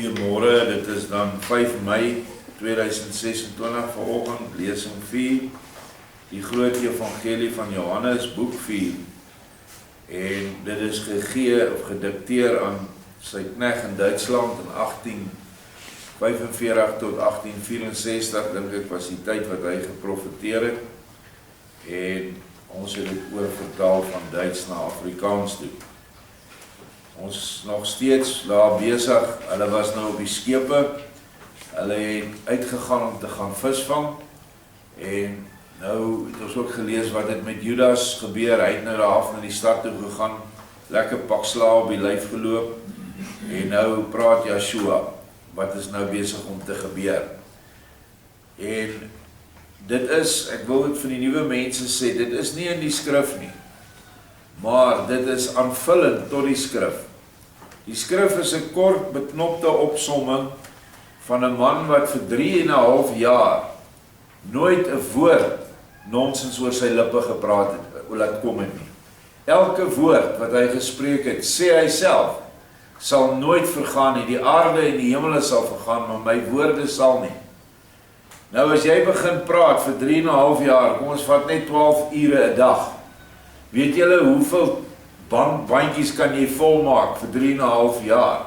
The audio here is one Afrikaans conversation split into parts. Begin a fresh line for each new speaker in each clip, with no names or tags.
Goeiemôre, dit is dan 5 Mei 2026 vanoggend, lesing 4, die groot evangelie van Johannes, boek 4. En dit is gegee of gedikteer aan sy knegt in Duitsland in 1845 tot 1864, dink ek was die tyd wat hy geprofeteer het. En ons het dit oorvertaal van Duits na Afrikaans toe. Ons is nog steeds daar besig, hulle was nou op die skepe, hulle het uitgegaan om te gaan visvang, en nou het ons ook gelees wat het met Judas gebeur, hy het nou daar af na die stad toe gegaan, lekker pak slaag op die lyf geloop, en nou praat Yeshua, wat is nou besig om te gebeur. En dit is, ek wil het vir die nuwe mense sê, dit is nie in die skrif nie, maar dit is aanvullend tot die skrif. Die skrif is 'n kort beknopte opsomming van 'n man wat vir 3,5 jaar nooit 'n woord nonsens oor sy lippe gepraat het, laat kom het nie. Elke woord wat hy gespreek het, sê hy self, sal nooit vergaan nie. Die aarde en die hemele sal vergaan, maar my woorde sal nie. Nou as jy begin praat vir 3,5 jaar, kom ons vat net 12 ure 'n dag. Weet julle hoeveel bandjies kan jy volmaak vir 3,5 jaar?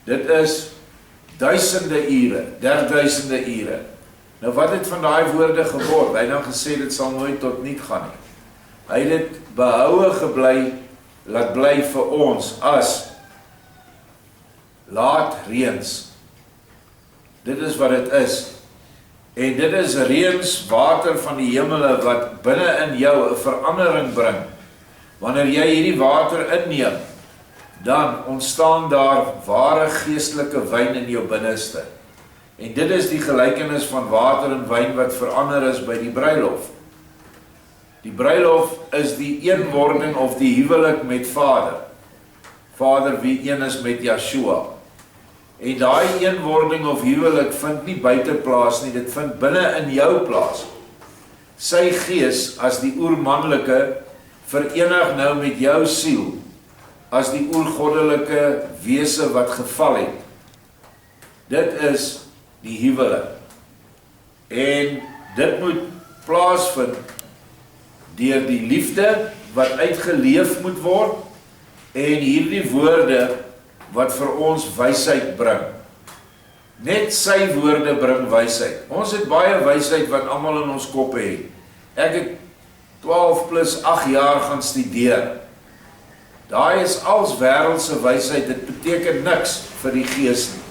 Dit is duisende ure, 10.000 ure. Nou wat het van daai woorde geword? Hy het dan gesê dit sal nooit tot niet gaan nie. Hy het dit behoue gebly, laat bly vir ons as laat reëns. Dit is wat dit is. En dit is reëns, water van die hemele wat binne in jou 'n verandering bring. Wanneer jy hierdie water inneem, dan ontstaan daar ware geestelike wyn in jou binneste. En dit is die gelykenis van water en wyn wat verander is by die bruilof. Die bruilof is die eenwording of die huwelik met Vader. Vader wie een is met Yeshua. En daai eenwording of huwelik vind nie buite plaas nie, dit vind binne in jou plaas. Sy gees as die oermanlike verenig nou met jou siel as die oergoddelike wese wat geval het. Dit is die huwelik. En dit moet plaasvind deur die liefde wat uitgeleef moet word en hierdie woorde wat vir ons wysheid bring. Net sy woorde bring wysheid. Ons het baie wysheid wat almal in ons koppe het. Ek het 12 plus 8 jaar gaan studeer. Daai is als wêreldse wysheid, dit beteken niks vir die gees nie.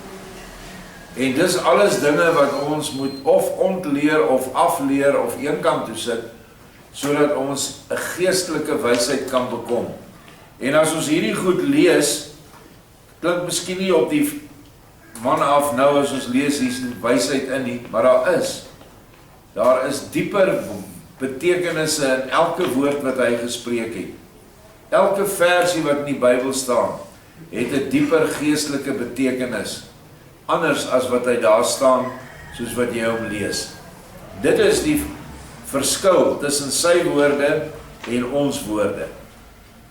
En dis alles dinge wat ons moet of ontleer of afleer of eenkant toe sit, sodat ons 'n geestelike wysheid kan bekom. En as ons hierdie goed lees, klink miskien nie op die man af nou as ons lees hier is wysheid in nie, maar daar is dieper betekenisse in elke woord wat hy gespreek het. Elke versie wat in die Bybel staan, het 'n dieper geestelike betekenis, anders as wat hy daar staan, soos wat jy hom lees. Dit is die verskil tussen sy woorde en ons woorde.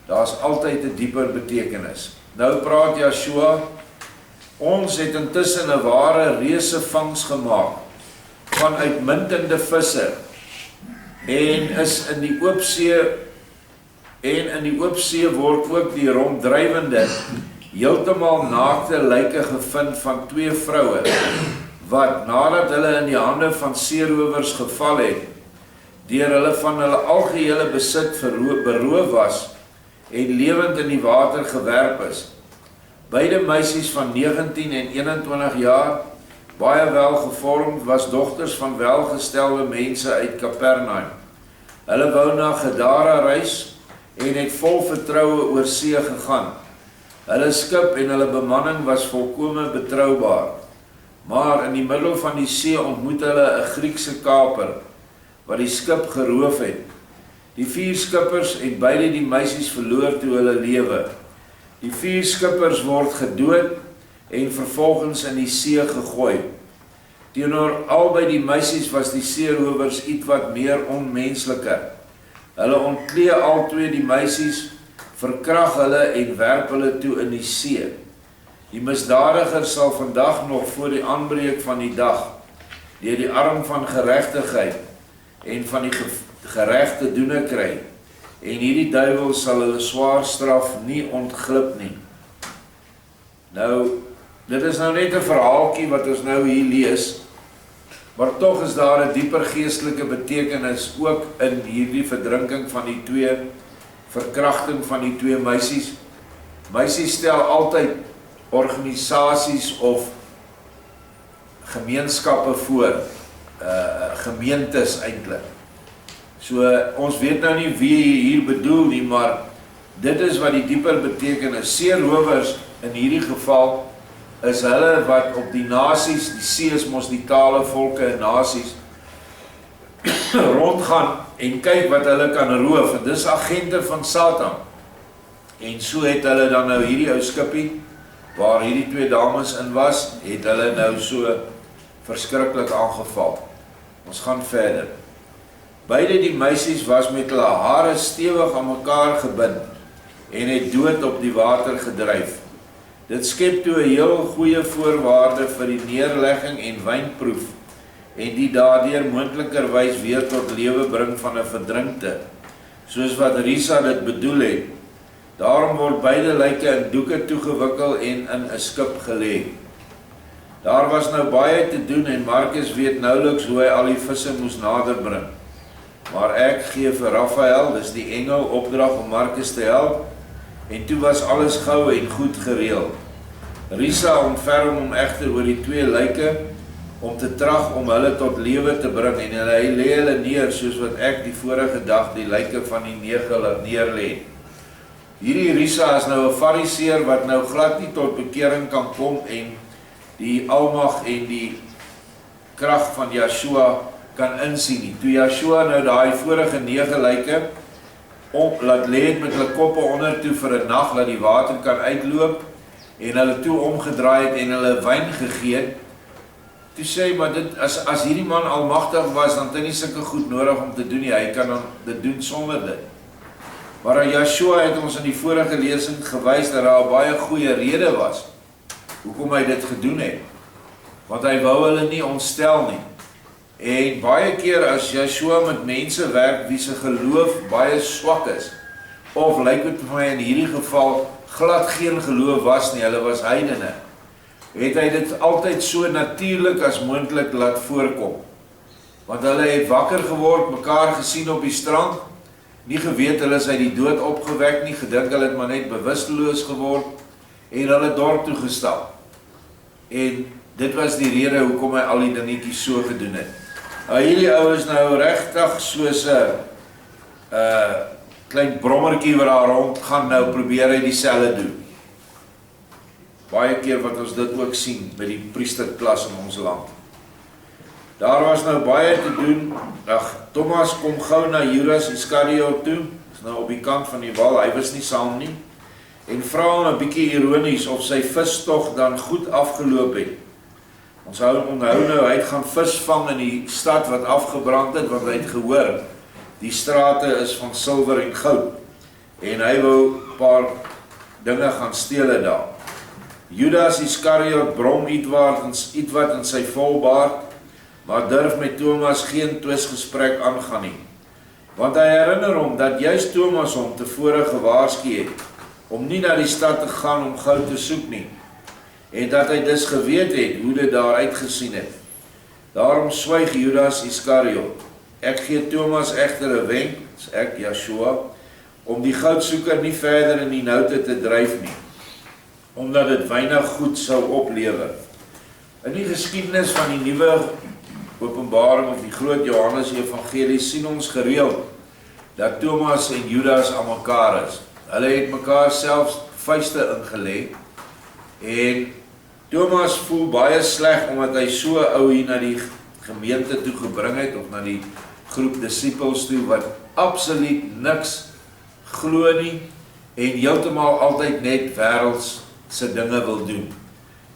Daar is altyd 'n dieper betekenis. Nou praat Yeshua, ons het intussen 'n ware reusevangs gemaak van uitmuntende visse en is in die oop see word ook die ronddrywende heeltemal naakte lyke gevind van 2 vroue wat nadat hulle in die hande van seerowers geval het, deur hulle van hulle algehele besit beroof was en lewend in die water gewerp is. Beide meisies van 19 en 21 jaar, baie welgevormd, was dogters van welgestelde mense uit Kapernaum. Hulle wou na Gadara reis en het vol vertroue oor see gegaan. Hulle skip en hulle bemanning was volkome betroubaar. Maar in die middel van die see ontmoet hulle 'n Griekse kaper, wat die skip geroof het. Die 4 skippers en beide die meisies verloor toe hulle lewe. Die 4 skippers word gedood en vervolgens in die see gegooi. Teenoor albei die meisies was die seerowers ietwat meer onmensliker. Hulle ontklee al 2 die meisies, verkrag hulle en werp hulle toe in die see. Die misdadiger sal vandag nog voor die aanbreek van die dag, deur die arm van geregtigheid en van die geregte doene kry, en hierdie duiwel sal hulle swaar straf nie ontglip nie. Nou, dit is nou net 'n verhaaltjie wat ons nou hier lees, maar tog is daar 'n dieper geestelike betekenis ook in hierdie verdrinking van die twee, verkrachting van die twee meisies. Meisies stel altyd organisasies of gemeenskappe voor, gemeentes eintlik. So, ons weet nou nie wie hier bedoel nie, maar dit is wat die dieper betekenis. Seerowers in hierdie geval is hulle wat op die nasies, die see is mos die tale, volke en nasies, rondgaan en kyk wat hulle kan roof, en dis agente van Satan. En so het hulle dan nou hierdie ou skippie, waar hierdie twee dames in was, het hulle nou so verskriklik aangeval. Ons gaan verder. Beide die meisies was met hulle hare stewig aan mekaar gebind en het dood op die water gedryf. Dit skep toe 'n heel goeie voorwaarde vir die neerlegging en wynproef en die daardeur moontlikerwys weer tot lewe bring van 'n verdrinkte, soos wat Risa dit bedoel het. Daarom word beide lyke in doeke toegewikkel en in 'n skip gelê. Daar was nou baie te doen en Markus weet nouliks hoe hy al die visse moes naderbring. Maar ek gee vir Raphael, dis die engel, opdrag om Markus te help, en toe was alles gou en goed gereël. Risa ontferm hom egter oor die twee lyke, om te trag om hulle tot lewe te bring, en hy lê hulle neer, soos wat ek die vorige dag die lyke van die 9 laat neerlê. Hierdie Risa is nou 'n fariseer wat nou glad nie tot bekering kan kom en die almag en die krag van Yeshua kan insien nie. Toe Yeshua nou daai vorige 9 lyke laat lê het met hulle koppe onder toe vir 'n nag, dat die water kan uitloop, en hulle toe omgedraai het en hulle wyn gegee het, toe sê hy, maar dit, as hierdie man almagtig was, dan het hy nie sulke goed nodig om te doen nie, hy kan dan dit doen sonder dit. Maar Yeshua het ons in die vorige lesing gewys dat daar 'n baie goeie rede was hoekom hy dit gedoen het, want hy wou hulle nie ontstel nie. En baie keer as Yeshua met mense werk wie se geloof baie swak is, of lyk dit vir my in hierdie geval glad geen geloof was nie, hulle was heidene, het hy dit altyd so natuurlik as moontlik laat voorkom. Want hulle het wakker geword, mekaar gesien op die strand, nie geweet hulle is uit die dood opgewek nie, gedink hulle het maar net bewusteloos geword, en hulle dorp toe gestap. En dit was die rede hoekom hy al die dingetjies so gedoen het. Hierdie ou is nou regtig soos 'n klein brommertjie wat daar rond gaan, nou probeer hy dieselfde doen. Baie keer wat ons dit ook sien by die priesterklas in ons land. Daar was nou baie te doen. Thomas kom gou na Judas Iskariot toe, is nou op die kant van die wal, hy was nie saam nie, en vra hom 'n bietjie ironies of sy vistog dan goed afgeloop het. Ons onthou nou, hy het gaan vis vang in die stad wat afgebrand het, want hy het gehoor, die strate is van silwer en goud, en hy wou 'n paar dinge gaan stele daar. Judas Iskariot brom ietwat in sy volbaard, maar durf met Thomas geen twisgesprek aangaan nie. Want hy herinner hom dat juist Thomas hom tevore gewaarsku het, om nie na die stad te gaan om goud te soek nie, en dat hy dus geweet het hoe dit daar uitgesien het. Daarom swyg Judas Iskariot. Ek gee Thomas egter 'n wenk, ek Yeshua, om die goudsoeker nie verder in die noute te dryf nie, omdat dit weinig goed sou oplewer. In die geskiedenis van die nuwe Openbaring of die groot Johannes Evangelie sien ons gereeld dat Thomas en Judas aan mekaar is. Hulle het mekaar selfs vuiste ingelê, en Thomas voel baie sleg omdat hy so ou hier na die gemeente toe gebring het, of na die groep disippels toe, wat absoluut niks glo nie, en heeltemal altyd net wêreldse dinge wil doen.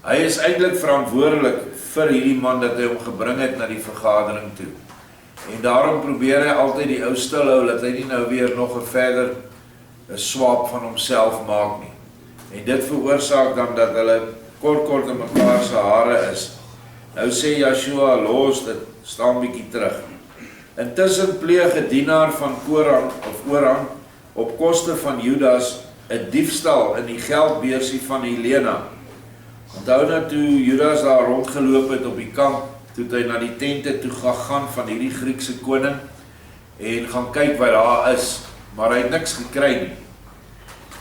Hy is eintlik verantwoordelik vir hierdie man dat hy hom gebring het na die vergadering toe. En daarom probeer hy altyd die ou stil hou, dat hy nie nou weer nog 'n verder 'n swaap van homself maak nie. En dit veroorsaak dan dat hulle kort in mekaar se hare is. Nou sê Joshua, los dit, staan bietjie terug. Intussen pleeg 'n dienaar van Oran op koste van Judas 'n diefstal in die geldbeursie van Helena. Onthou nou toe Judas daar rondgeloop het op die kamp, toe hy na die tente toe gaan van hierdie Griekse koning en gaan kyk wat daar is, maar hy het niks gekry nie.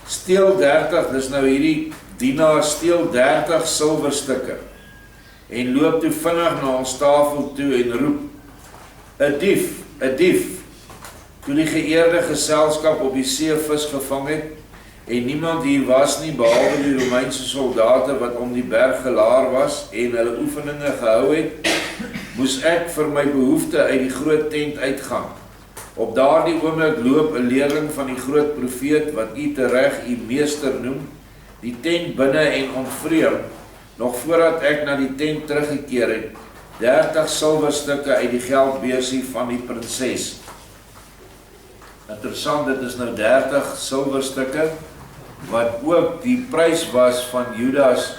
Steel 30, dis nou hierdie dienaar steel 30 silwerstukke en loop toe vinnig na ons tafel toe en roep, 'n dief, 'n dief. Toe die geëerde geselskap op die see vis gevang het en niemand hier was nie behalwe die Romeinse soldate wat om die berg gelaar was en hulle oefeninge gehou het, moes ek vir my behoefte uit die groot tent uitgaan. Op daardie oomblik loop 'n leerling van die groot profeet wat u tereg u meester noem, die tent binne en ontvreem, nog voordat ek na die tent teruggekeer het, 30 silwerstukke uit die geldbeursie van die prinses. Interessant, dit is nou 30 silwerstukke, wat ook die prys was van Judas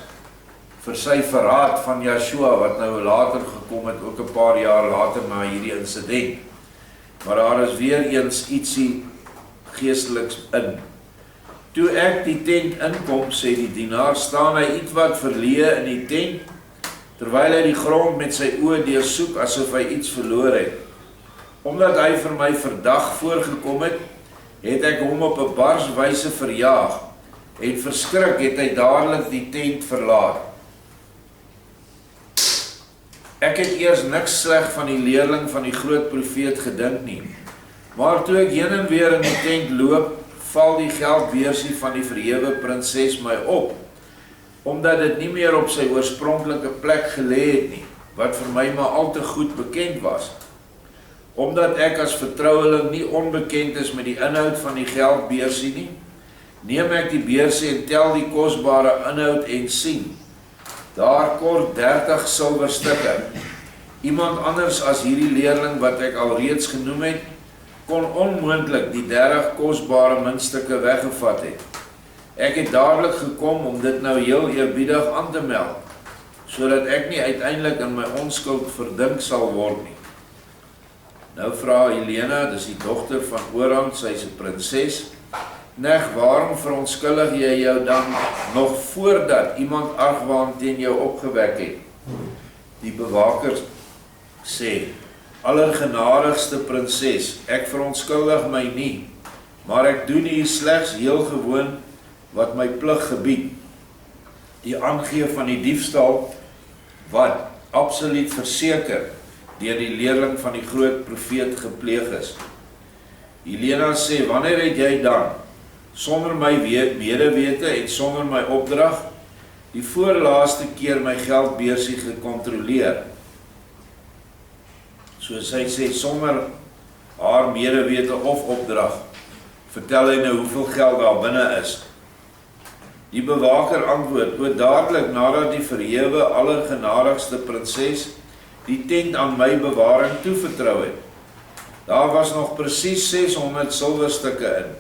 vir sy verraad van Joshua, wat nou later gekom het, ook 'n paar jaar later na hierdie insident. Maar daar is weer eens ietsie geesteliks in. Toe ek die tent inkom, sê die dienaar, staan hy ietwat verleë in die tent, terwyl hy die grond met sy oë deursoek asof hy iets verloor het. Omdat hy vir my verdag voorgekom het, het ek hom op 'n bars wyse verjaag, en verskrik het hy dadelik die tent verlaat. Ek het eers niks sleg van die leerling van die groot profeet gedink nie, maar toe ek heen en weer in die tent loop, val die geldbeursie van die verhewe prinses my op, omdat dit nie meer op sy oorspronklike plek gelê het nie, wat vir my maar al te goed bekend was. Omdat ek as vertroueling nie onbekend is met die inhoud van die geldbeursie nie, neem ek die beursie en tel die kosbare inhoud en sien, daar kort 30 silwerstukke. Iemand anders as hierdie leerling wat ek alreeds genoem het, kon onmoontlik die 30 kosbare muntstukke weggevat het. Ek het dadelik gekom om dit nou heel eerbiedig aan te meld, sodat ek nie uiteindelik in my onskuld verdink sal word nie. Nou vra Helena, dis die dogter van Oran, sy is 'n prinses, neg, waarom verontskuldig jy jou dan nog voordat iemand argwaan teen jou opgewek het? Die bewaker sê, allergenadigste prinses, ek verontskuldig my nie, maar ek doen hier slegs heel gewoon wat my plig gebied. Die aangee van die diefstal wat absoluut verseker deur die leerling van die groot profeet gepleeg is. Helena sê, wanneer het jy dan, sonder my medewete en sonder my opdrag, die voorlaaste keer my geldbeursie gekontroleer? So sy sê, sonder haar medewete of opdrag, vertel hy nou hoeveel geld daar binne is. Die bewaker antwoord, dadelik nadat die verhewe allergenadigste prinses die tent aan my bewaring toevertrou het. Daar was nog presies 600 silwerstukke in.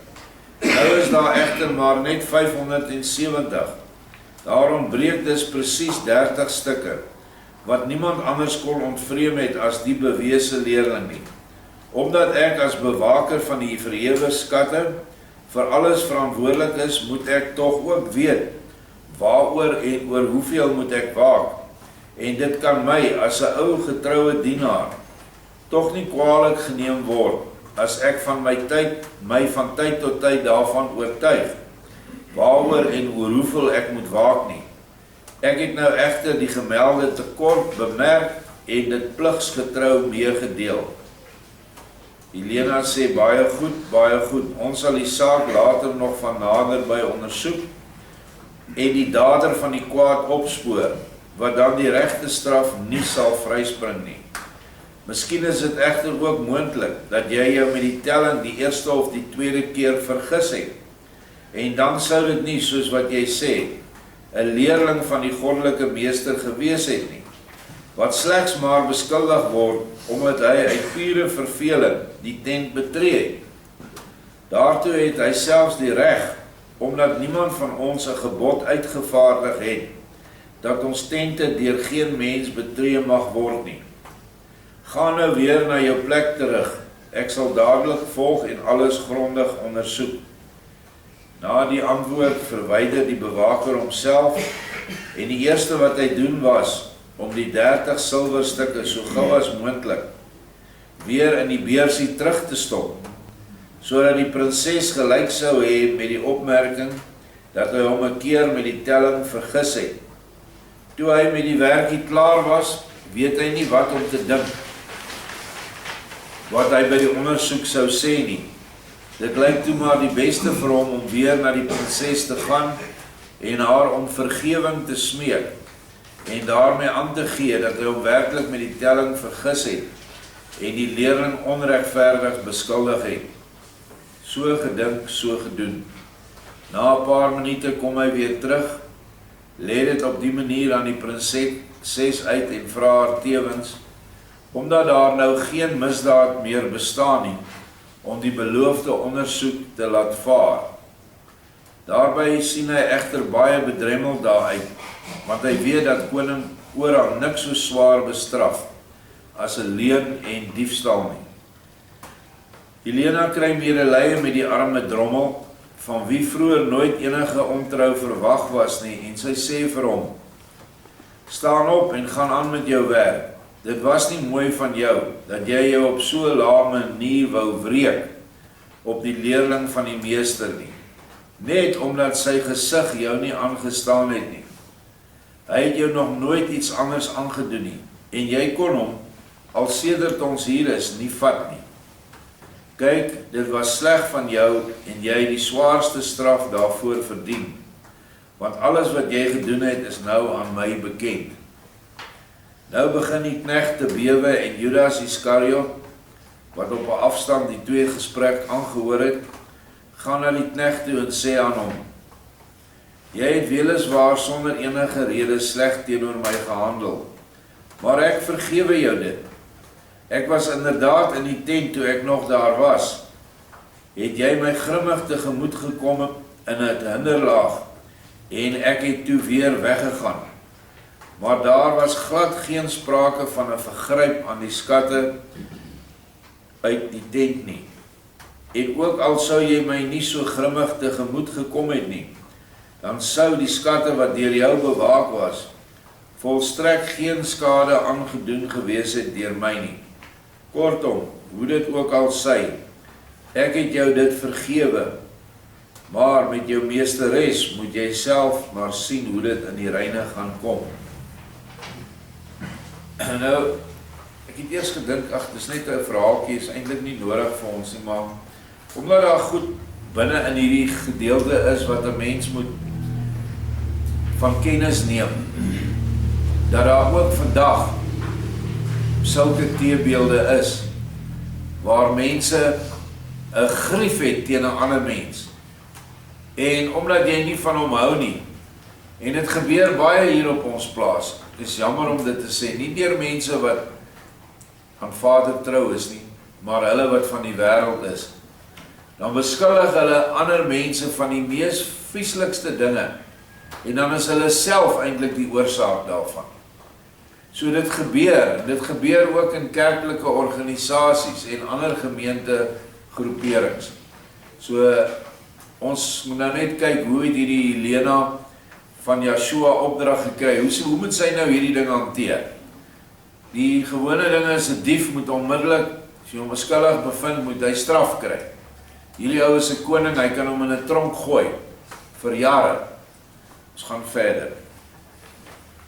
Nou is daar egter maar net 570. Daar ontbreek dus presies 30 stukke, wat niemand anders kon ontvreem het as die bewese leerling nie. Omdat ek as bewaker van die verhewe skatte vir alles verantwoordelik is, moet ek tog ook weet waaroor en oor hoeveel moet ek waak. En dit kan my as 'n ou getroue dienaar tog nie kwaadlik geneem word as ek van my van tyd tot tyd daarvan oortuig waaroor en oor hoeveel ek moet waak nie. Ek het nou egter die gemelde tekort bemerk en dit pligsgetrou meegedeel. Helena sê, baie goed, ons sal die saak later nog van naderby ondersoek en die dader van die kwaad opspoor, wat dan die regte straf nie sal vryspring nie. Miskien is dit egter ook moontlik dat jy jou met die telling die eerste of die tweede keer vergis het. En dan sou dit nie, soos wat jy sê, 'n leerling van die goddelike meester gewees het nie, wat slegs maar beskuldig word omdat hy uit pure verveling die tent betree het. Daartoe het hy selfs die reg, omdat niemand van ons 'n gebod uitgevaardig het, dat ons tente deur geen mens betree mag word nie. Gaan nou weer na jou plek terug. Ek sal dadelik volg en alles grondig ondersoek. Na die antwoord verwyder die bewaker homself en die eerste wat hy doen was om die 30 silwerstukke so gou as moontlik weer in die beursie terug te stop, sodat die prinses gelyk sou hê met die opmerking dat hy hom 'n keer met die telling vergis het. Toe hy met die werkie klaar was, weet hy nie wat om te dink, wat hy by die ondersoek sou sê nie. Dit lyk toe maar die beste vir hom om weer na die prinses te gaan en haar om vergewing te smeek en daarmee aan te gee dat hy hom werklik met die telling vergis het en die leerling onregverdig beskuldig het. So gedink, so gedoen. Na 'n paar minute kom hy weer terug, lê dit op die manier aan die prinses uit en vra haar tewens, omdat daar nou geen misdaad meer bestaan nie, om die beloofde ondersoek te laat vaar. Daarby sien hy egter baie bedremmeld daaruit, want hy weet dat koning Oran niks so swaar bestraf as 'n leuen en diefstal nie. Helena kry medelee met die arme drommel, van wie vroeër nooit enige ontrou verwag was nie, en sy sê vir hom, staan op en gaan aan met jou werk. Dit was nie mooi van jou, dat jy jou op so 'n lae manier wou wreek op die leerling van die meester nie, net omdat sy gesig jou nie aangestaan het nie. Hy het jou nog nooit iets anders aangedoen nie, en jy kon hom, al sedert ons hier is, nie vat nie. Kyk, dit was sleg van jou, en jy het die swaarste straf daarvoor verdien, want alles wat jy gedoen het, is nou aan my bekend. Nou begin die knegt te bewe en Judas Iskariot, wat op 'n afstand die twee gesprek aangehoor het, gaan na die knegt toe en sê aan hom, jy het weliswaar sonder enige rede sleg teenoor my gehandel, maar ek vergewe jou dit. Ek was inderdaad in die tent toe ek nog daar was. Het jy my grimmig tegemoet gekom in 'n hinderlaag en ek het toe weer weggegaan. Maar daar was glad geen sprake van 'n vergryp aan die skatte uit die tent nie. En ook al sou jy my nie so grimmig tegemoet gekom het nie, dan sou die skatte wat deur jou bewaak was, volstrek geen skade aangedoen gewees het deur my nie. Kortom, hoe dit ook al sy, ek het jou dit vergewe, maar met jou meesteres moet jy self maar sien hoe dit in die reine gaan kom. Nou, ek het eers gedink, ag, dis net 'n verhaaltjie, is eintlik nie nodig vir ons nie, maar omdat daar goed binne in hierdie gedeelte is wat 'n mens moet van kennis neem, dat daar ook vandag sulke teebeelde is, waar mense 'n grief het teen 'n ander mens, en omdat jy nie van hom hou nie, en dit gebeur baie hier op ons plaas, het is jammer om dit te sê, nie deur mense wat aan Vader trou is nie, maar hulle wat van die wêreld is, dan beskuldig hulle ander mense van die mees vieslikste dinge, en dan is hulle self eintlik die oorsaak daarvan. So dit gebeur ook in kerklike organisasies en ander gemeente groeperings. So ons moet nou net kyk hoe het hierdie Helena van Joshua opdrag gekry. Hoe moet sy nou hierdie ding hanteer? Die gewone ding is 'n dief moet onmiddellik, as jy hom beskuldig bevind, moet hy straf kry. Hierdie ou is 'n koning, hy kan hom in 'n tronk gooi vir jare. Ons gaan verder.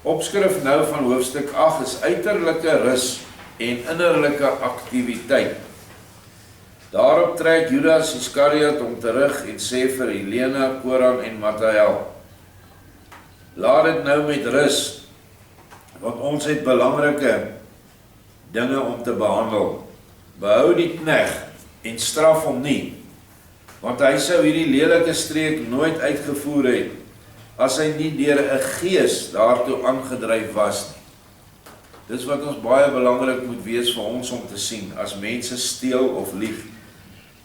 Opskrif nou van hoofstuk 8 is uiterlike rus en innerlike aktiwiteit. Daarop trek Judas Iskariot hom terug en sê vir Helena, Koran en Mathael, laat dit nou met rus, want ons het belangrike dinge om te behandel. Behou die knegt en straf hom nie, want hy sou hierdie lelike streek nooit uitgevoer het, as hy nie deur 'n gees daartoe aangedryf was nie. Dis wat ons baie belangrik moet wees vir ons om te sien, as mense steel of lieg.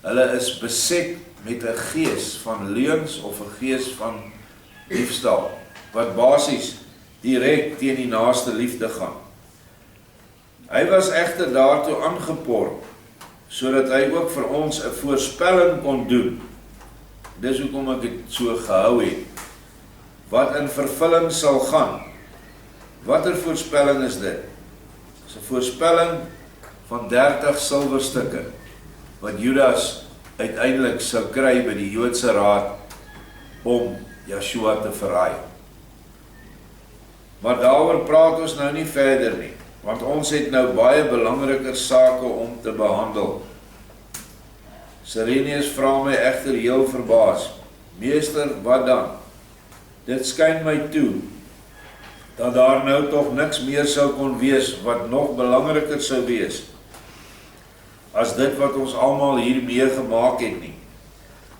Hulle is beset met 'n gees van leuns of 'n gees van diefstal, wat basies direk teen die naaste liefde gaan. Hy was egter daartoe aangepord, sodat hy ook vir ons 'n voorspelling kon doen. Dis hoekom ek dit so gehou het. Wat in vervulling sal gaan. Watter voorspelling is dit? Dis 'n voorspelling van 30 silwerstukke, wat Judas uiteindelik sou kry by die Joodse raad om Yeshua te verraai. Maar daaroor praat ons nou nie verder nie, want ons het nou baie belangriker sake om te behandel. Sirenius vra my egter heel verbaas, meester, wat dan? Dit skyn my toe, dat daar nou tog niks meer sou kon wees, wat nog belangriker sou wees, as dit wat ons almal hiermee gemaak het nie.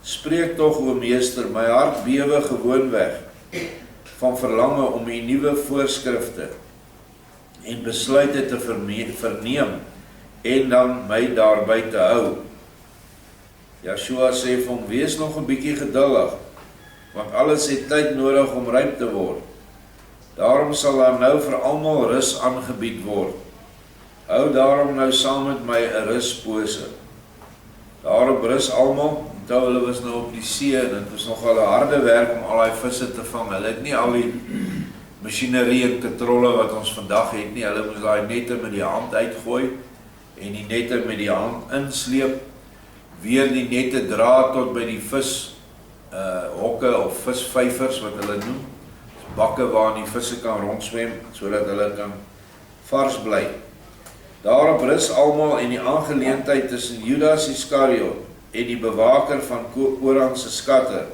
Spreek tog, o meester, my hart bewe gewoonweg, van verlange om die nuwe voorskrifte en besluite te verneem en dan my daarby te hou. Yeshua sê vir hom, wees nog 'n bietjie geduldig, want alles het tyd nodig om ryp te word. Daarom sal daar nou vir almal rus aangebied word. Hou daarom nou saam met my 'n ruspose. Daarop rus almal. Onthou, hulle was nou op die see en dit was nogal 'n harde werk om al die visse te vang. Hulle het nie al die masjinerie en katrolle wat ons vandag het nie. Hulle moes daai nette met die hand uitgooi en die nette met die hand insleep, weer die nette dra tot by die vis hokke of visvyvers wat hulle noem, bakke waar die visse kan rondswem sodat hulle kan vars bly. Daarop rus almal en die aangeleentheid tussen Judas Iskariot en die bewaker van Oran se skatte,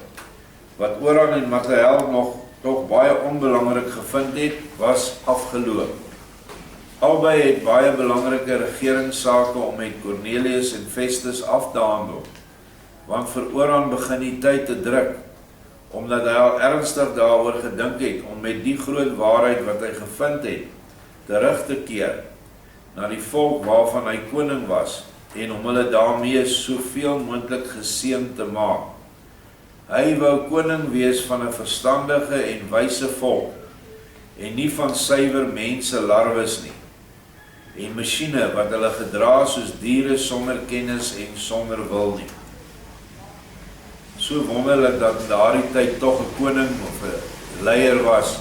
wat Oran en Michael nog tog baie onbelangrik gevind het, was afgeloop. Albei het baie belangrike regeringssake om met Cornelius en Festus af te handel, want vir Oran begin die tyd te druk, omdat hy al ernstig daaroor gedink het om met die groot waarheid wat hy gevind het, terug te keer na die volk waarvan hy koning was, en om hulle daarmee soveel moontlik geseën te maak. Hy wou koning wees van 'n verstandige en wyse volk, en nie van suiwer mense larwes nie, en masjiene wat hulle gedra soos diere sonder kennis en sonder wil nie. So wonderlik dat in daardie tyd tog 'n koning of 'n leier was,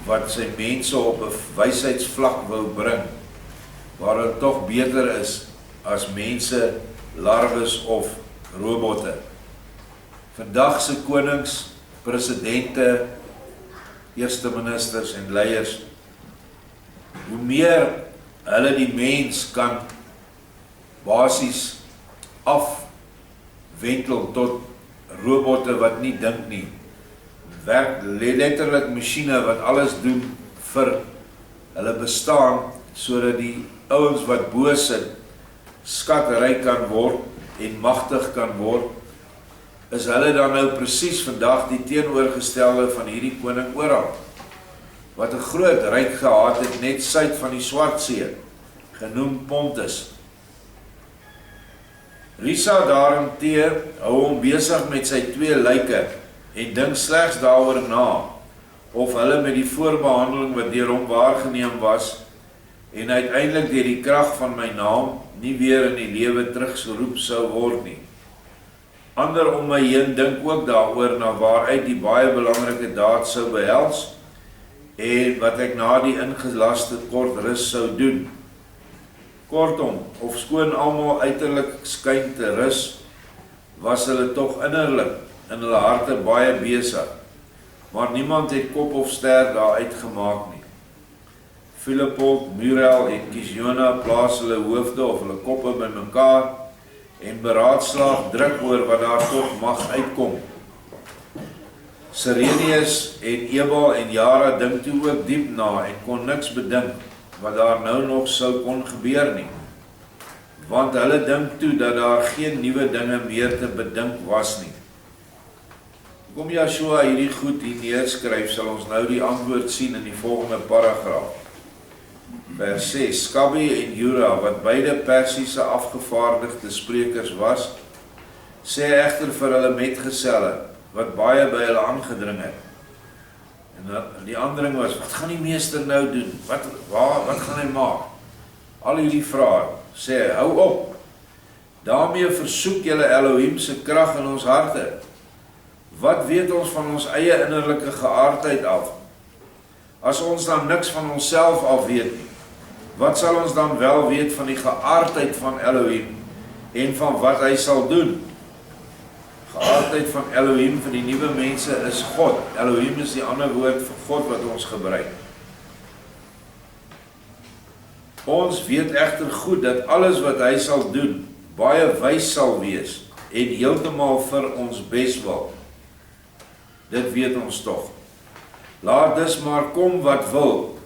wat sy mense op 'n wysheidsvlak wou bring, waar dit tog beter is as mense, larwes of robotte. Vandag se konings, presidente, eerste ministers en leiers, hoe meer hulle die mens kan basies afwentel tot robotte wat nie dink nie, werk letterlik masjiene wat alles doen vir hulle bestaan, sodat die ouens wat bo sit skatryk kan word en magtig kan word, is hulle dan nou presies vandag die teenoorgestelde van hierdie koning Oran, wat 'n groot ryk gehad het net suid van die Swartsee, genoem Pontus. Risa daarenteer hou hom besig met sy 2 lyke en dink slegs daaroor na, of hulle met die voorbehandeling wat deur hom waargeneem was, en uiteindelik deur die krag van my naam, nie weer in die lewe teruggeroep sou word nie. Ander om my heen dink ook daaroor na waaruit die baie belangrike daad sou behels, en wat ek na die ingelaste kort rus sou doen. Kortom, ofskoon almal uiterlik skyn te rus, was hulle tog innerlik in hulle harte baie besig, maar niemand het kop of ster daaruit gemaak nie. Philippot, Muriel en Kisiona plaas hulle hoofde of hulle koppe by mekaar en beraadslaag druk oor wat daar toch mag uitkom. Sirenius en Ebal en Jara dink toe ook diep na en kon niks bedink wat daar nou nog sou kon gebeur nie. Want hulle dink toe dat daar geen nuwe dinge meer te bedink was nie. Kom Yeshua hierdie goed hier neerskryf, sal ons nou die antwoord sien in die volgende paragraaf. Vers 6, Skabi en Jura, wat beide Persiese afgevaardigde sprekers was, sê egter vir hulle metgeselle, wat baie by hulle aangedring het. En die ander ding was, wat gaan die meester nou doen? Wat gaan hy maak? Al hierdie vrae, sê hy, hou op. Daarmee versoek julle Elohim se krag in ons harte. Wat weet ons van ons eie innerlike geaardheid af? As ons dan niks van onsself af weet nie, wat sal ons dan wel weet van die geaardheid van Elohim en van wat hy sal doen? Geaardheid van Elohim vir die nuwe mense is God. Elohim is die ander woord vir God wat ons gebruik. Ons weet egter goed dat alles wat hy sal doen, baie wys sal wees en heeltemal vir ons beswil. Dit weet ons tog. Laat dus maar kom wat wil,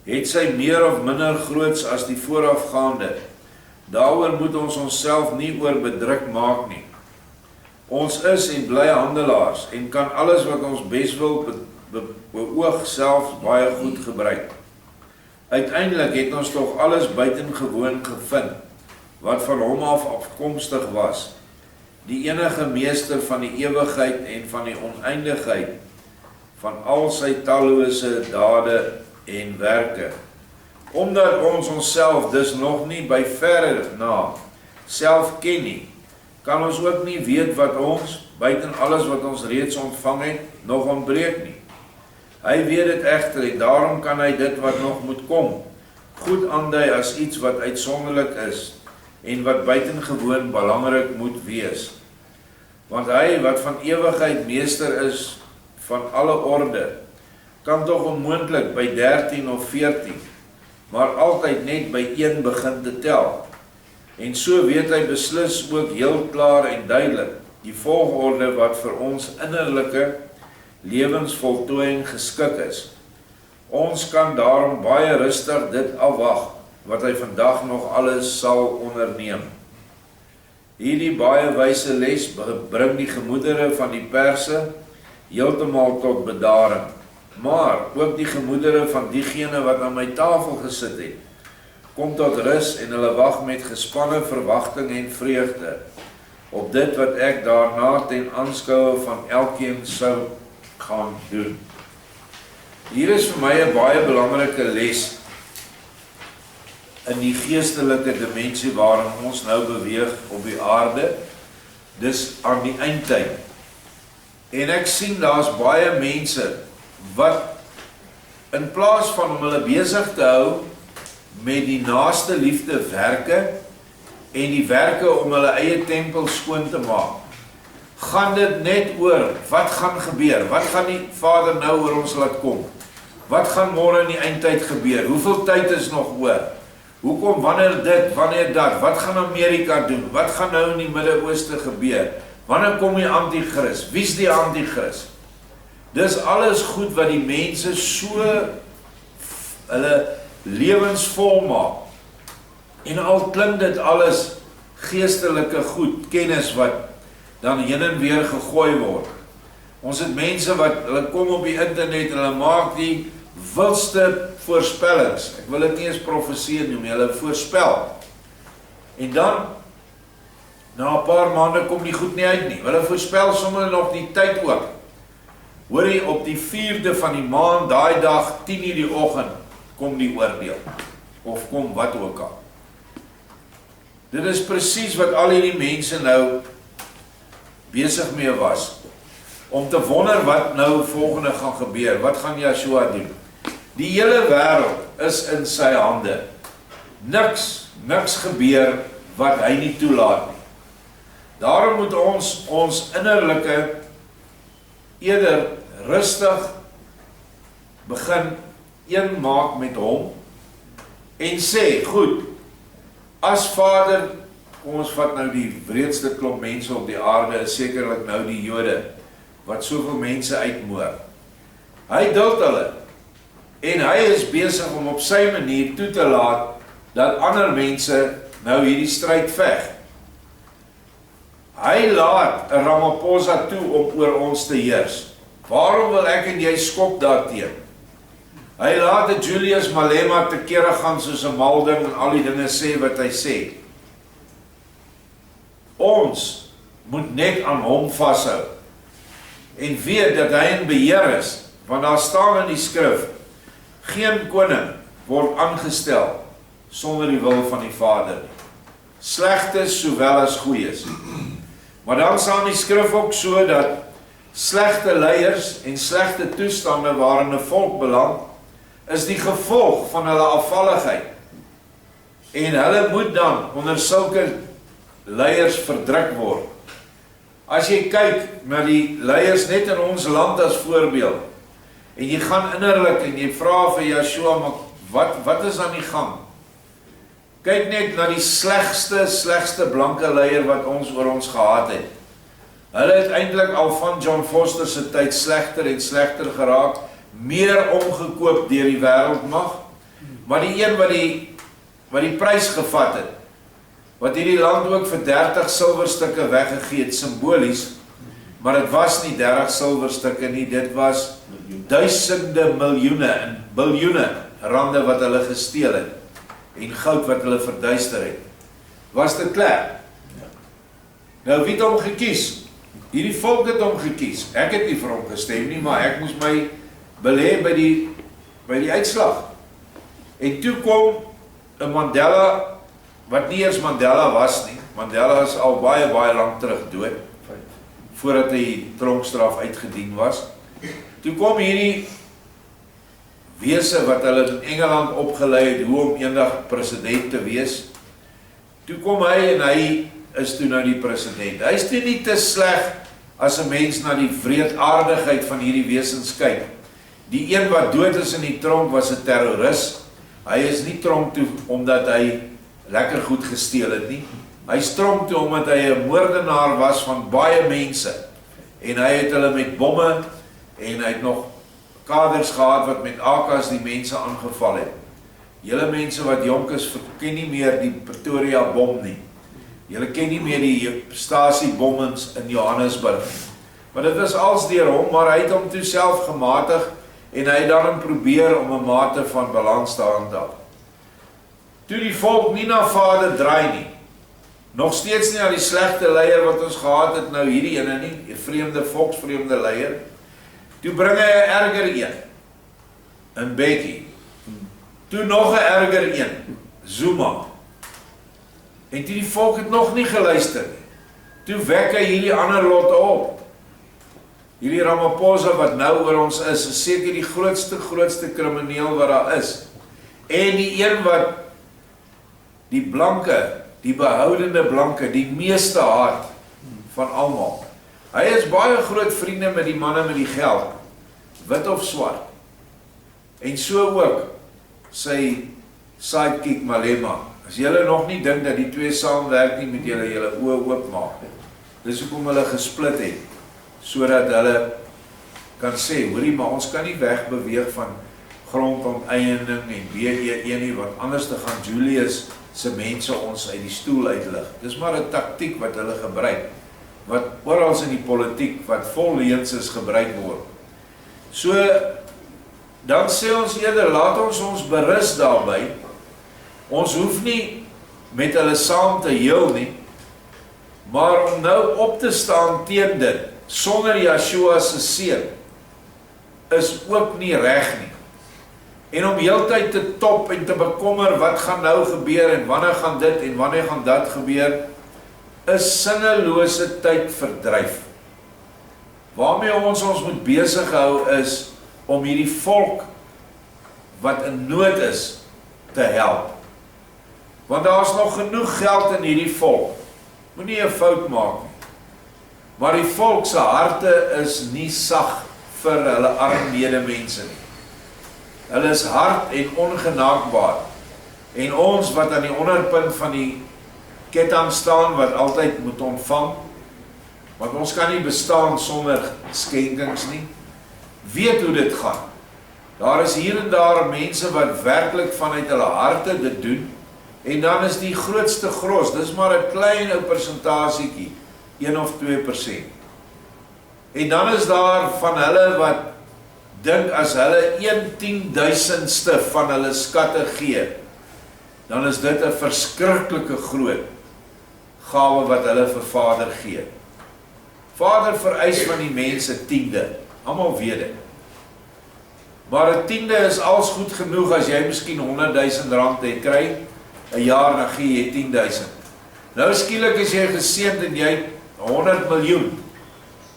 het sy meer of minder groots as die voorafgaande. Daaroor moet ons onsself nie oor bedruk maak nie. Ons is en bly handelaars en kan alles wat ons beswil beoog self baie goed gebruik. Uiteindelik het ons tog alles buitengewoon gevind, wat van hom af afkomstig was, die enige meester van die ewigheid en van die oneindigheid, van al sy tallose dade en werke. Omdat ons onsself dus nog nie by verre na self ken nie, kan ons ook nie weet wat ons, buiten alles wat ons reeds ontvang het, nog ontbreek nie. Hy weet dit egter en daarom kan hy dit wat nog moet kom, goed aandui as iets wat uitsonderlik is en wat buitengewoon belangrik moet wees. Want hy wat van ewigheid meester is van alle orde, kan tog onmoontlik by 13 of 14, maar altyd net by 1 begin te tel. En so weet hy beslis ook heel klaar en duidelik die volgorde wat vir ons innerlike lewensvoltooiing geskik is. Ons kan daarom baie rustig dit afwag, wat hy vandag nog alles sal onderneem. Hierdie baie wyse les bring die gemoedere van die Perse heeltemal tot bedaring, maar ook die gemoedere van diegene wat aan my tafel gesit het, kom tot rus en hulle wag met gespanne verwagting en vreugde op dit wat ek daarna ten aanskoue van elkeen sou gaan doen. Hier is vir my 'n baie belangrike les in die geestelike dimensie waarin ons nou beweeg op die aarde, dis aan die eindtyd. En ek sien daar's baie mense wat in plaas van om hulle besig te hou met die naaste liefde werke en die werke om hulle eie tempel skoon te maak, gaan dit net oor wat gaan gebeur, wat gaan die Vader nou oor ons laat kom, wat gaan môre in die eindtyd gebeur, hoeveel tyd is nog oor, hoekom, wanneer dit, wanneer dat, wat gaan Amerika doen, wat gaan nou in die Midde-Ooste gebeur, wanneer kom die Antichrist, wie is die Antichrist? Dis alles goed wat die mense so hulle lewens vol maak. En al klink dit alles geestelike goed, kennis wat dan heen en weer gegooi word. Ons het mense wat, hulle kom op die internet en hulle maak die wildste voorspellings. Ek wil dit nie eens profeseer noem, hulle voorspel. En dan, na 'n paar maande kom die goed nie uit nie. Hulle voorspel sommer nog die tyd ook. Hoor jy, op die 4de van die maand, daai dag, 10:00 die oggend, kom die oordeel. Of kom wat ook al. Dit is presies wat al hierdie mense nou besig mee was. Om te wonder wat nou volgende gaan gebeur. Wat gaan Yeshua doen? Die hele wêreld is in sy hande. Niks gebeur wat hy nie toelaat nie. Daarom moet ons innerlike eerder rustig begin een maak met hom en sê, goed, as Vader, kom ons vat nou die wreedste klomp mense op die aarde, is sekerlik nou die Jode, wat soveel mense uitmoor. Hy duld hulle, en hy is besig om op sy manier toe te laat, dat ander mense nou hierdie stryd veg. Hy laat 'n Ramaphosa toe om oor ons te heers. Waarom wil ek en jy skop daarteen? Hy laat 'n Julius Malema te kere gaan soos 'n malding en al die dinge sê wat hy sê. Ons moet net aan hom vashou en weet dat hy in beheer is, Want daar staan in die skrif, geen koning word aangestel sonder die wil van die Vader. Slegtes sowel as goeies. Maar dan staan die skrif ook so dat slegte leiers en slegte toestande waarin 'n volk beland, is die gevolg van hulle afvalligheid. En hulle moet dan onder sulke leiers verdruk word. As jy kyk na die leiers net in ons land as voorbeeld, en jy gaan innerlik en jy vra vir Joshua, maar wat is aan die gang? Kyk net na die slegste blanke leier wat ons oor ons gehad het. Hulle het eintlik al van John Foster se tyd slegter en slegter geraak, meer omgekoop deur die wêreldmag, maar die een wat die prys gevat het, wat hierdie land ook vir 30 silwerstukke weggegee het, simbolies, maar dit was nie 30 silwerstukke nie, dit was duisende miljoene en biljoene rande wat hulle gesteel het, en goud wat hulle verduister het. Was dit klaar? Nou wie het hom gekies? Hierdie volk het hom gekies. Ek het nie vir hom gestem nie, maar ek moes my belê by die uitslag. En toe kom 'n Mandela, wat nie eers Mandela was nie. Mandela is al baie lank terug dood, voordat hy tronkstraf uitgedien was. Toe kom hierdie wese wat hulle in Engeland opgelei het, hoe om eendag president te wees. Toe kom hy en hy is toe nou die president. Hy is toe nie te sleg as 'n mens na die wreedaardigheid van hierdie wesens kyk. Die een wat dood is in die tronk was 'n terroris. Hy is nie tronk toe omdat hy lekker goed gesteel het nie. Hy is tronk toe omdat hy 'n moordenaar was van baie mense. En hy het hulle met bomme en hy het nog kaders gehad wat met AK's die mense aangeval het. Julle mense wat jonk is, ken nie meer die Pretoria bom nie. Julle ken nie meer die stasiebommings in Johannesburg. Maar dit was als deur hom, maar hy het hom toe self gematig en hy het dan probeer om 'n mate van balans te handhaaf. Toe die volk nie na Vader draai nie, nog steeds nie aan die slegte leier wat ons gehad het, nou hierdie ene nie, 'n vreemde volksvreemde leier. Toe bring hy 'n erger een, in Bekkie. Toe nog 'n erger een, Zuma. En toe die volk het nog nie geluister nie. Toe wek hy hierdie ander lotte op. Hierdie Ramaphosa wat nou oor ons is seker die grootste krimineel wat daar is. En die een wat die blanke, die behoudende blanke, die meeste haat van almal. Hy is baie groot vriende met die manne met die geld, wit of swart. En so ook sy sidekick Malema. As julle nog nie dink dat die twee saamwerk nie, moet julle oë oopmaak. Dis hoekom hulle gesplit het, sodat hulle kan sê, hoorie, maar ons kan nie wegbeweeg van grondonteeneming en BEE nie, want anders te gaan Julius se mense ons uit die stoel uitlig. Dis maar 'n taktiek wat hulle gebruik, wat oral in die politiek, wat vol leuns is gebruik word. So, dan sê ons eerder, laat ons berus daarby. Ons hoef nie met hulle saam te heel nie, maar om nou op te staan teen dit, sonder Joshua se seën, is ook nie reg nie. En om heeltyd te top en te bekommer, wat gaan nou gebeur, en wanneer gaan dit, en wanneer gaan dat gebeur, is sinnelose tydverdryf. Waarmee ons moet besig hou is, om hierdie volk, wat in nood is, te help. Want daar is nog genoeg geld in hierdie volk. Moenie 'n fout maak nie. Maar die volk se harte is nie sag vir hulle arm medemense nie. Hulle is hard en ongenaakbaar. En ons wat aan die onderpunt van die ketting staan, wat altyd moet ontvang, want ons kan nie bestaan sonder skenkings nie, weet hoe dit gaan. Daar is hier en daar mense wat werklik vanuit hulle harte dit doen, en dan is die grootste gros, dis maar 'n klein ou persentasietjie, 1 of 2%. En dan is daar van hulle wat dink as hulle 1/10.000ste van hulle skatte gee, dan is dit 'n verskriklike groot gawe wat hulle vir Vader gee. Vader vereis van die mense 10de, almal weet dit. Maar 'n tiende is als goed genoeg as jy miskien R100.000 het kry, 'n jaar dan gee jy 10.000. Nou skielik as jy geseënd en jy 100 miljoen,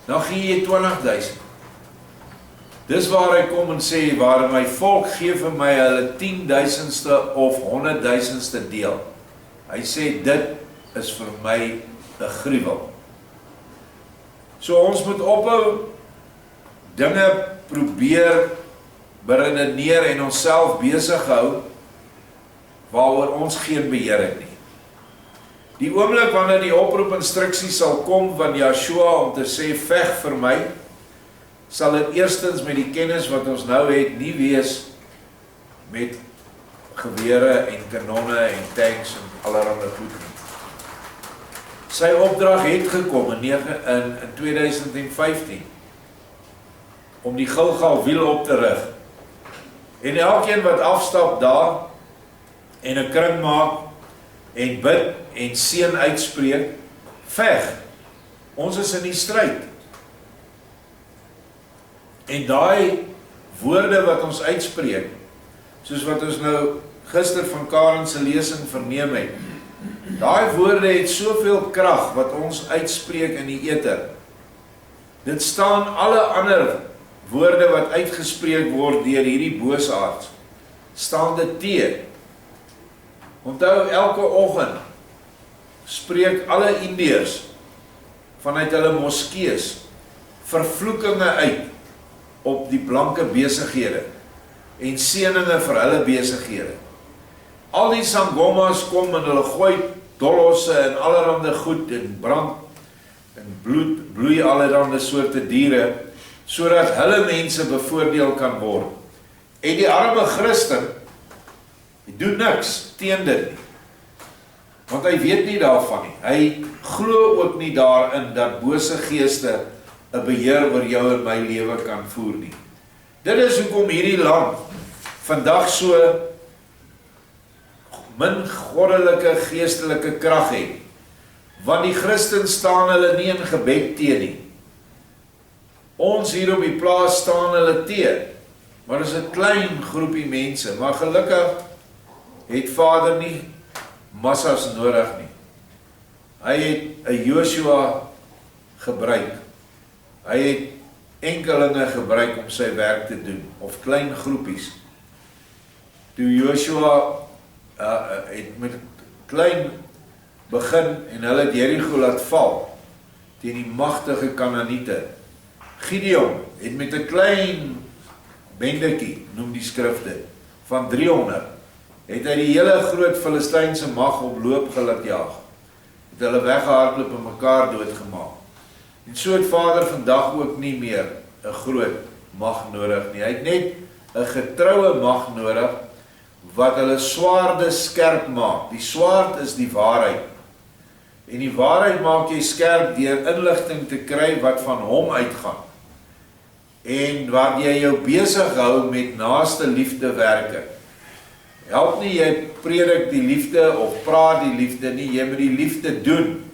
dan gee jy 20.000. Dis waar hy kom en sê, waar my volk gee vir my hulle 10.000ste of 100.000ste deel. Hy sê, dit is vir my 'n gruwel. So ons moet ophou dinge probeer beredeneer en onsself besig hou waaroor ons geen beheer het nie. Die oomblik wanneer die oproep instruksie sal kom van Joshua om te sê veg vir my, sal dit eerstens met die kennis wat ons nou het nie wees met gewere en kanonne en tanks en allerhande goed nie. Sy opdrag het gekom in 2015 om die Gilgal wiel op te rig. En elkeen wat afstap daar en 'n kring maak en bid en seën uitspreek, veg. Ons is in die stryd. En daai woorde wat ons uitspreek, soos wat ons nou gister van Karen se lesing verneem het, daai woorde het soveel krag wat ons uitspreek in die eter. Dit staan alle ander woorde wat uitgespreek word deur hierdie boosaards, staan dit teë. Onthou, elke oggend spreek alle Indiërs vanuit hulle moskees vervloekinge uit op die blanke besighede en seëninge vir hulle besighede. Al die sangomas kom en hulle gooi dolosse en allerhande goed en brand en bloei allerhande soorte diere, sodat hulle mense bevoordeel kan word. En die arme Christen, hy doen niks teen dit nie. Want hy weet nie daarvan nie. Hy glo ook nie daarin dat bose geeste 'n beheer oor jou en my lewe kan voer nie. Dit is hoekom hierdie land vandag so min goddelike geestelike krag het. Want die Christen staan hulle nie in gebed teen nie. Ons hier op die plaas staan hulle teen. Maar is 'n klein groepie mense, maar gelukkig het Vader nie massas nodig nie. Hy het 'n Joshua gebruik. Hy het enkelinge gebruik om sy werk te doen, of klein groepies. Toe Joshua het met klein begin en hulle het Jerigo laat val teen die magtige Kanaaniete. Gideon het met 'n klein bendetjie, noem die skrifte, van 300, het hy die hele groot Filistynse mag op loop gelaat jaag. Het hulle weggehardloop en mekaar doodgemaak. En so het Vader vandag ook nie meer 'n groot mag nodig nie. Hy het net 'n getroue mag nodig wat hulle swaarde skerp maak. Die swaard is die waarheid. En die waarheid maak jy skerp deur inligting te kry wat van hom uitgaan. En waar jy jou besig hou met naaste liefde werke. Help nie jy predik die liefde of praat die liefde nie, jy moet die liefde doen.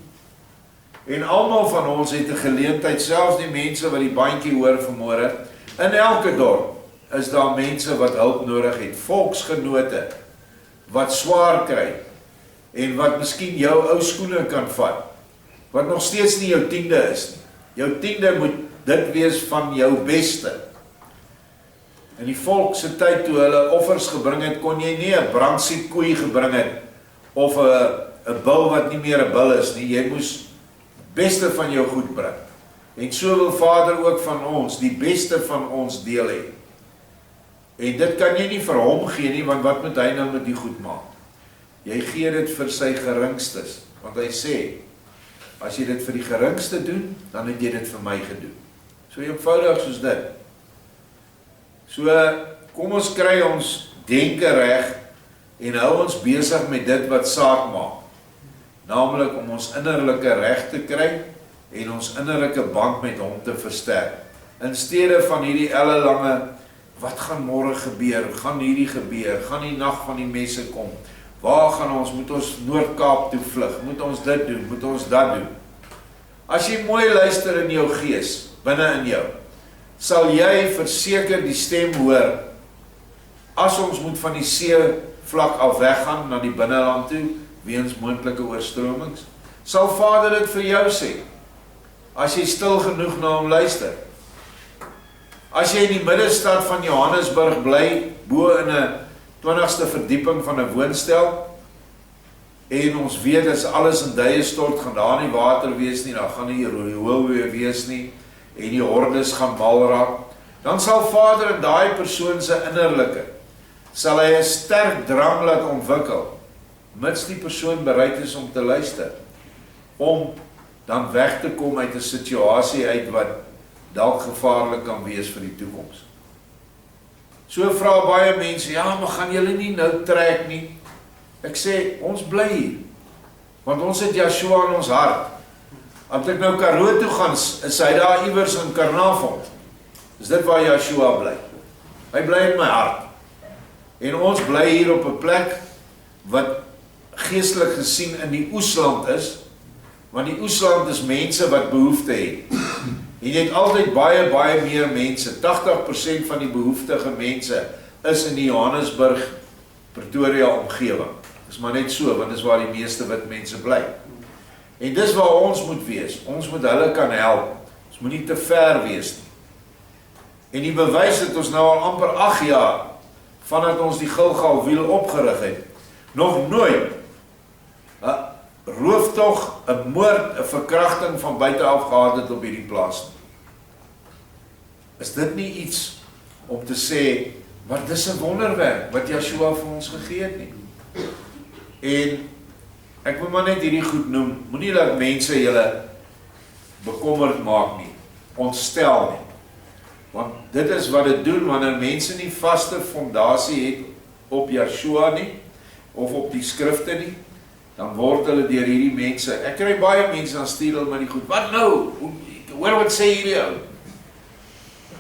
En almal van ons het 'n geleentheid, selfs die mense wat die bandjie hoor vanmôre, in elke dorp is daar mense wat hulp nodig het, volksgenote wat swaar kry en wat miskien jou ou skoene kan vat, wat nog steeds nie jou 10de is nie. Jou 10de moet dit wees van jou beste. In die volk se tyd toe hulle offers gebring het, kon jy nie 'n brandsiek koei gebring het of 'n bil wat nie meer 'n bil is nie. Jy moes beste van jou goed bring. En so wil Vader ook van ons die beste van ons deel hê. En dit kan jy nie vir hom gee nie, want wat moet hy nou met die goed maak? Jy gee dit vir sy geringstes, want hy sê, as jy dit vir die geringste doen, dan het jy dit vir my gedoen. So eenvoudig soos dit. So, kom ons kry ons denke reg en hou ons besig met dit wat saak maak. Naamlik om ons innerlike reg te kry en ons innerlike band met hom te versterk. In steede van hierdie ellelange, wat gaan môre gebeur? Gaan hierdie gebeur? Gaan die nag van die messe kom? Waar gaan ons? Moet ons Noord-Kaap toe vlug? Moet ons dit doen? Moet ons dat doen? As jy mooi luister in jou gees, binne in jou, sal jy verseker die stem hoor, as ons moet van die seevlak af weggaan na die binneland toe, weens moontlike oorstromings, sal Vader dit vir jou sê, as jy stil genoeg na hom luister. As jy in die middestad van Johannesburg bly, bo in 'n 20ste verdieping van 'n woonstel, en ons weet as alles in duie stort, gaan daar nie water wees nie, dan gaan nie riool wees nie, en die hordes gaan mal raak, dan sal Vader in daai persoon se innerlike, sal hy 'n sterk drang laat ontwikkel, mits die persoon bereid is om te luister, om dan weg te kom uit 'n situasie uit wat dalk gevaarlik kan wees vir die toekoms. So vra baie mense, ja, maar gaan julle nie nou trek nie? Ek sê, ons bly hier, want ons het Yeshua in ons hart. As ek nou Karoo toe gaan, is hy daar iewers in Karnavond. Is dit waar Yeshua bly? Hy bly in my hart. En ons bly hier op 'n plek wat geestelik gesien in die oesland is, want die oesland is mense wat behoefte het. En jy het altyd baie meer mense, 80% van die behoeftige mense is in die Johannesburg, Pretoria omgewing. Dis maar net so, want dis waar die meeste wit mense bly. En dis waar ons moet wees, ons moet hulle kan help, ons moet nie te ver wees nie. En die bewys het ons nou al amper 8 jaar, vandat ons die Gilgal wiel opgerig het, nog nooit, 'n rooftog, 'n moord, 'n verkrachting van buite af gehad het op hierdie plaas nie. Is dit nie iets om te sê, maar dis 'n wonderwerk wat Yeshua vir ons gegee het nie. En ek wil maar net hierdie goed noem, moenie dat mense julle bekommerd maak nie, ontstel nie. Want dit is wat dit doen, wanneer mense nie vaste fondasie het op Yeshua nie, of op die skrifte nie, dan word hulle deur hierdie mense, ek kry baie mense, dan stuur hulle my die goed, wat nou? Hoor wat sê hierdie ou?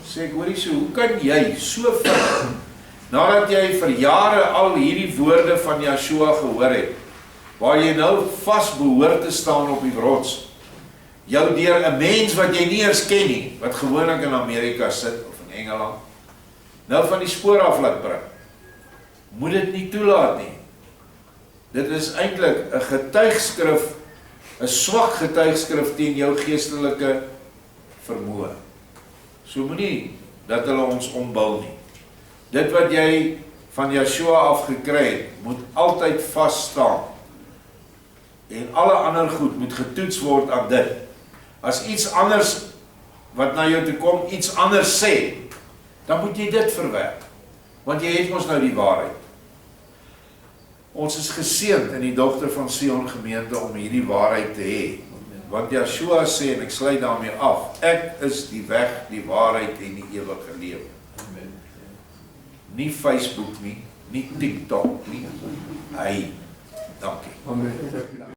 Sê ek, hoorie so, hoe kan jy so vinnig, nadat jy vir jare al hierdie woorde van Yeshua gehoor het, waar jy nou vast behoort te staan op die rots, jou deur 'n mens wat jy nie eers ken nie, wat gewoonlik in Amerika sit, of in Engeland, nou van die spoor af laat bring, moet dit nie toelaat nie. Dit is eintlik 'n getuigskrif, 'n swak getuigskrif teen jou geestelike vermoë. So moenie dat hulle ons ombou nie. Dit wat jy van Yeshua af gekry het, moet altyd vas staan. En alle ander goed moet getoets word aan dit. As iets anders wat na jou toe kom, iets anders sê, dan moet jy dit verwerp. Want jy het ons nou die waarheid. Ons is geseënd in die Dogter van Sion gemeente om hierdie waarheid te hê. Want Yeshua sê, en ek sluit daarmee af, ek is die weg, die waarheid en die ewige lewe. Nie Facebook nie, nie TikTok nie, hy. Dankie.
Amen.